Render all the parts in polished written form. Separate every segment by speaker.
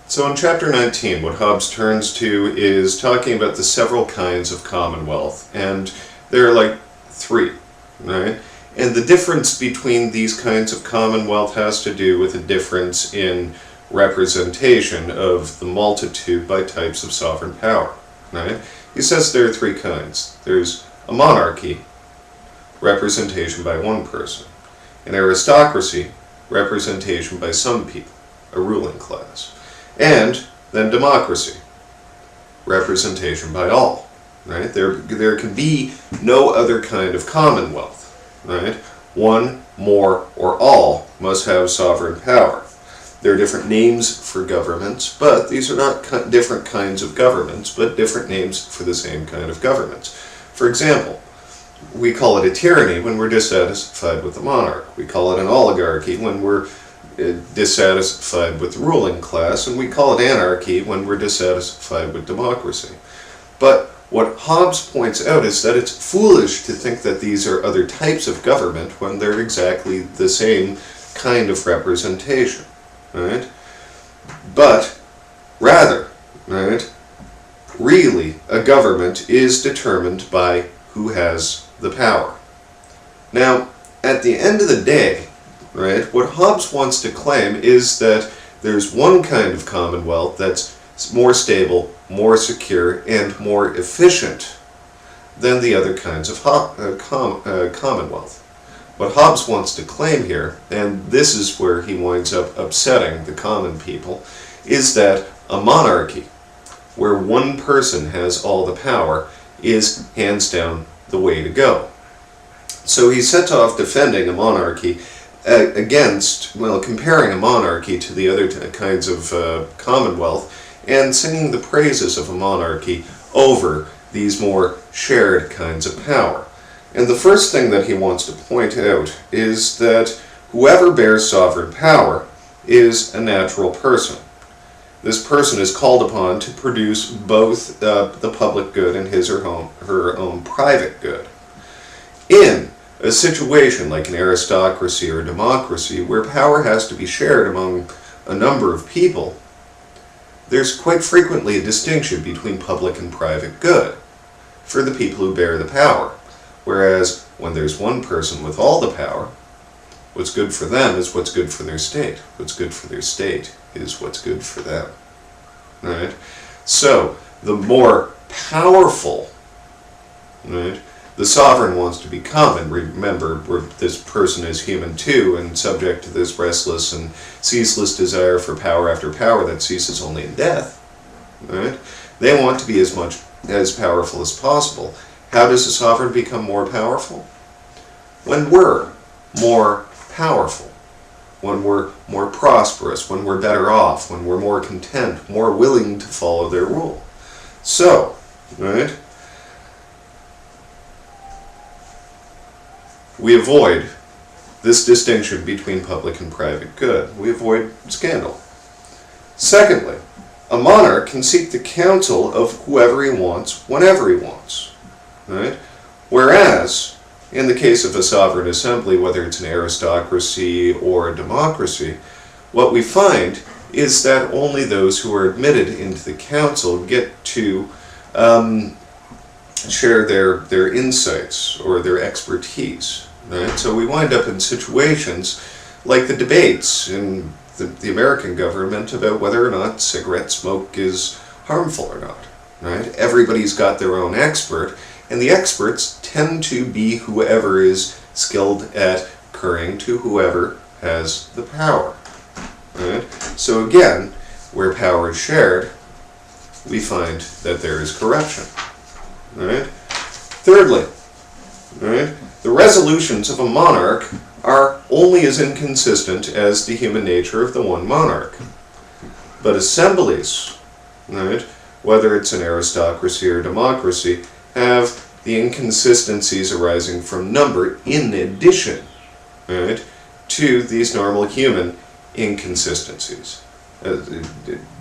Speaker 1: So in chapter 19, what Hobbes turns to is talking about the several kinds of commonwealth, and there are like three, right? And the difference between these kinds of commonwealth has to do with a difference in representation of the multitude by types of sovereign power, right? He says there are three kinds. There's a monarchy, representation by one person; an aristocracy, representation by some people, a ruling class; and then democracy, representation by all, right? There can be no other kind of commonwealth, right? One, more, or all must have sovereign power. There are different names for governments, but these are not different kinds of governments, but different names for the same kind of governments. For example, we call it a tyranny when we're dissatisfied with the monarch. We call it an oligarchy when we're dissatisfied with the ruling class, and we call it anarchy when we're dissatisfied with democracy. But what Hobbes points out is that it's foolish to think that these are other types of government when they're exactly the same kind of representation, right? But rather, right, really a government is determined by who has the power. Now, at the end of the day, right, what Hobbes wants to claim is that there's one kind of commonwealth that's more stable, more secure, and more efficient than the other kinds of commonwealth. What Hobbes wants to claim here, and this is where he winds up upsetting the common people, is that a monarchy, where one person has all the power, is hands down the way to go. So he set off defending a monarchy against, well, comparing a monarchy to the other kinds of commonwealth, and singing the praises of a monarchy over these more shared kinds of power. And the first thing that he wants to point out is that whoever bears sovereign power is a natural person. This person is called upon to produce both the public good and his or her own private good. In a situation like an aristocracy or democracy, where power has to be shared among a number of people, there's quite frequently a distinction between public and private good for the people who bear the power. Whereas when there's one person with all the power, what's good for them is what's good for their state. What's good for their state is what's good for them. Right? So, the more powerful, right, the sovereign wants to become, and remember, this person is human too, and subject to this restless and ceaseless desire for power after power that ceases only in death, right? They want to be as powerful as possible. How does a sovereign become more powerful? When we're more powerful, when we're more prosperous, when we're better off, when we're more content, more willing to follow their rule. So, right, we avoid this distinction between public and private good. We avoid scandal. Secondly, a monarch can seek the counsel of whoever he wants, whenever he wants. Right? Whereas, in the case of a sovereign assembly, whether it's an aristocracy or a democracy, what we find is that only those who are admitted into the council get to share their insights or their expertise. Right? So we wind up in situations like the debates in the American government about whether or not cigarette smoke is harmful or not. Right? Everybody's got their own expert, and the experts tend to be whoever is skilled at currying to whoever has the power. Right? So again, where power is shared, we find that there is corruption. Right? Thirdly, right, the resolutions of a monarch are only as inconsistent as the human nature of the one monarch. But assemblies, right, whether it's an aristocracy or democracy, have the inconsistencies arising from number in addition, right, to these normal human inconsistencies.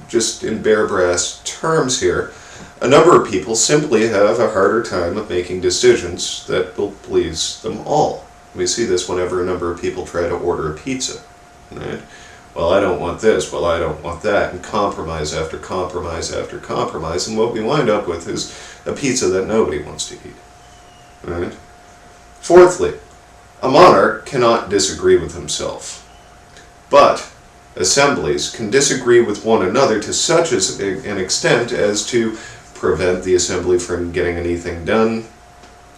Speaker 1: Just in bare brass terms here, a number of people simply have a harder time of making decisions that will please them all. We see this whenever a number of people try to order a pizza, right? well, I don't want this, well, I don't want that, and compromise after compromise after compromise, and what we wind up with is a pizza that nobody wants to eat. Right? Fourthly, a monarch cannot disagree with himself, but assemblies can disagree with one another to such an extent as to prevent the assembly from getting anything done.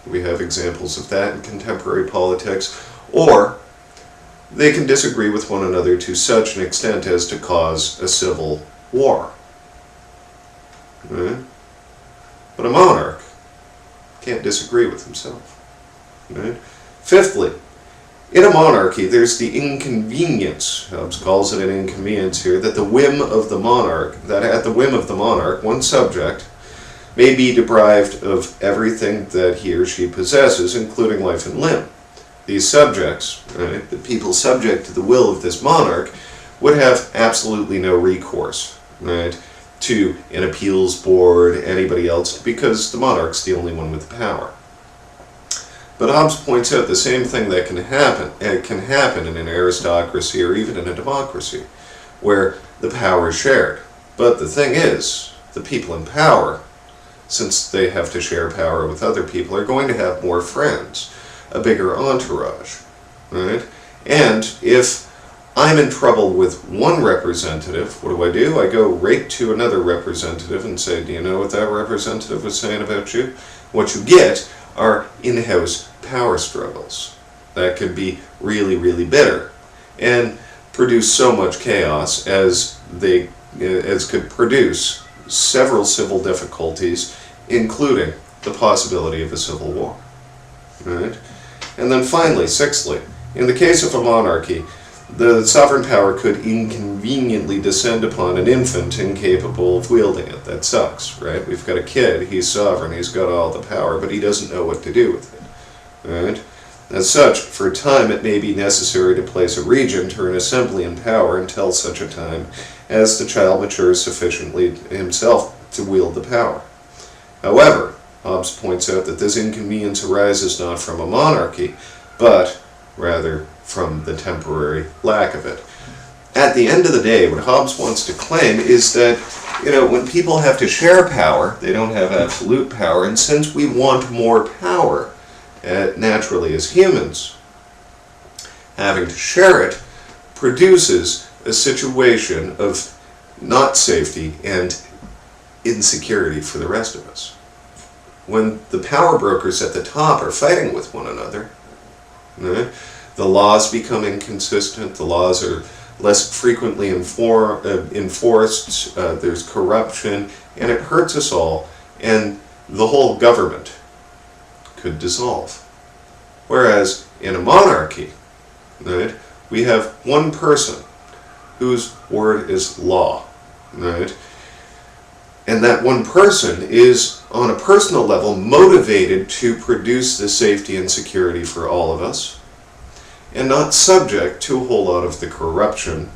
Speaker 1: We have examples of that in contemporary politics. Or they can disagree with one another to such an extent as to cause a civil war. Right? But a monarch can't disagree with himself. Right? Fifthly, in a monarchy, there's the inconvenience, Hobbes calls it an inconvenience here, that at the whim of the monarch, one subject may be deprived of everything that he or she possesses, including life and limb. These subjects, right, the people subject to the will of this monarch, would have absolutely no recourse, right, to an appeals board, anybody else, because the monarch's the only one with the power. But Hobbes points out the same thing that can happen in an aristocracy or even in a democracy, where the power is shared. But the thing is, the people in power, since they have to share power with other people, are going to have more friends, a bigger entourage, right? And if I'm in trouble with one representative, what do? I go right to another representative and say, do you know what that representative was saying about you? What you get are in-house power struggles that could be really, really bitter and produce so much chaos as could produce several civil difficulties, including the possibility of a civil war. Right? And then finally, sixthly, in the case of a monarchy, the sovereign power could inconveniently descend upon an infant incapable of wielding it. That sucks, right? We've got a kid, he's sovereign, he's got all the power, but he doesn't know what to do with it. Right? As such, for a time it may be necessary to place a regent or an assembly in power until such a time as the child matures sufficiently himself to wield the power. However, Hobbes points out that this inconvenience arises not from a monarchy, but rather from the temporary lack of it. At the end of the day, what Hobbes wants to claim is that, when people have to share power, they don't have absolute power, and since we want more power, naturally as humans, having to share it produces a situation of not safety and insecurity for the rest of us. When the power brokers at the top are fighting with one another, right, the laws become inconsistent, the laws are less frequently enforced, there's corruption, and it hurts us all, and the whole government could dissolve. Whereas in a monarchy, right, we have one person whose word is law, right? And that one person is, on a personal level, motivated to produce the safety and security for all of us, and not subject to a whole lot of the corruption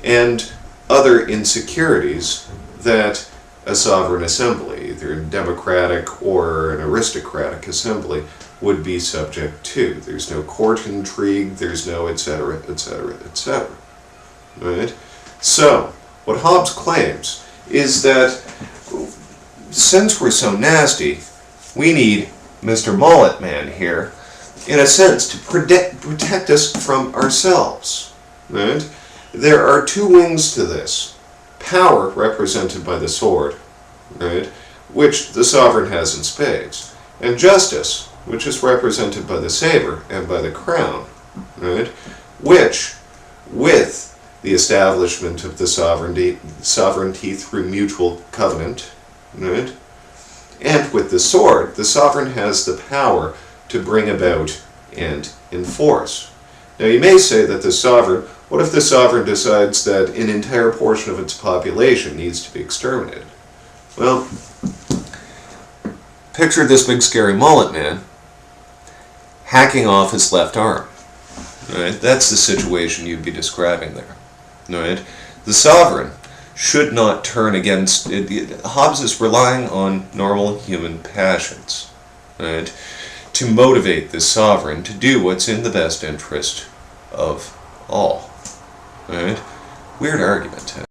Speaker 1: and other insecurities that a sovereign assembly, either a democratic or an aristocratic assembly, would be subject to. There's no court intrigue, there's no etc., etc., etc. Right? So, what Hobbes claims is that since we're so nasty, we need Mr. Mullet Man here, in a sense, to protect us from ourselves. Right? There are two wings to this. Power, represented by the sword, right, which the sovereign has in spades, and justice, which is represented by the saber and by the crown, right, which, with the establishment of the sovereignty through mutual covenant, right, and with the sword, the sovereign has the power to bring about and enforce. Now you may say that the sovereign, what if the sovereign decides that an entire portion of its population needs to be exterminated? Well, picture this big scary mullet man hacking off his left arm. Right? That's the situation you'd be describing there. Right? The sovereign should not turn against it. Hobbes is relying on normal human passions, right, to motivate the sovereign to do what's in the best interest of all. Right? weird argument.